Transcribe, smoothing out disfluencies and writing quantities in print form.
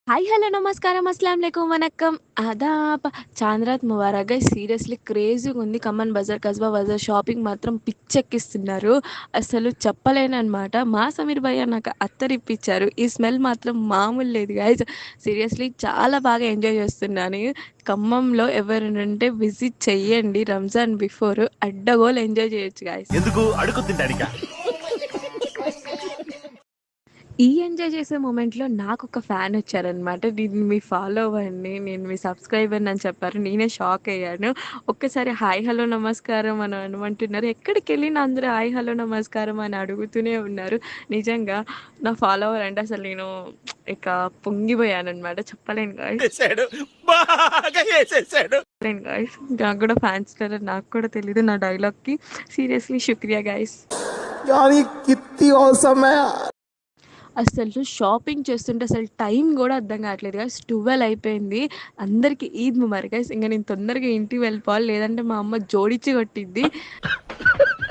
Hi hello నమస్కారం అస్సలాం వాలేకుం వనక్కం ఆదాబ్ చాంద్ రాత్ Mubarak guys seriously క్రేజీగా ఉంది ఖమ్మం బజార్ కస్బా బజార్ షాపింగ్ మాత్రం పిచ్చెక్కిస్తున్నారు అసలు చెప్పలేనన్నమాట మా సమీర్ భయ్య నాకు అత్తరిప్పించారు ఈ స్మెల్ మాత్రం మామూలు లేదు గైస్ సీరియస్లీ చాలా బాగా ఎంజాయ్ చేస్తున్నాను ఖమ్మంలో ఎవరైనా విజిట్ చెయ్యండి రంజాన్ బిఫోర్ అడ్డగోలు ఎంజాయ్ చేయొచ్చు గైస్ ఎందుకు అడుగు తింటానికా ఈ ఎంజాయ్ చేసే మూమెంట్‌లో నాకొక ఫ్యాన్ వచ్చారనమాట. నేను మీ ఫాలోవర్‌ని, నేను మీ సబ్‌స్క్రైబర్‌ని అని చెప్పారు. నేనే షాక్ అయ్యాను. ఒక్కసారి హాయ్, హలో, నమస్కారం అని అనమంటున్నారు. ఎక్కడికెళ్ళినా అందరూ హాయ్, హలో, నమస్కారం అని అడుగుతూనే ఉన్నారు. నిజంగా నా ఫాలోవర్ అంటే అసలు నేను ఇక పొంగిపోయాననమాట. చెప్పలేను గాయ్స్. చేశాడు బాగా చేసేసాడు. చెప్పలేను గాయ్స్. నాకు కూడా ఫ్యాన్స్ ఉన్నారని నాకు కూడా తెలీదు నా డైలాగ్‌కి. Seriously శుక్రియా guys. यार ये कितनी औसम है यार। అసలు షాపింగ్ చేస్తుంటే అసలు టైం కూడా అర్థం కావట్లేదు గైస్ 12 అయిపోయింది అందరికీ ఈద్ ముబారక్ గైస్ ఇంకా నేను తొందరగా ఇంటికి వెళ్ళిపోవాలి లేదంటే మా అమ్మ జోడించి కొట్టిద్ది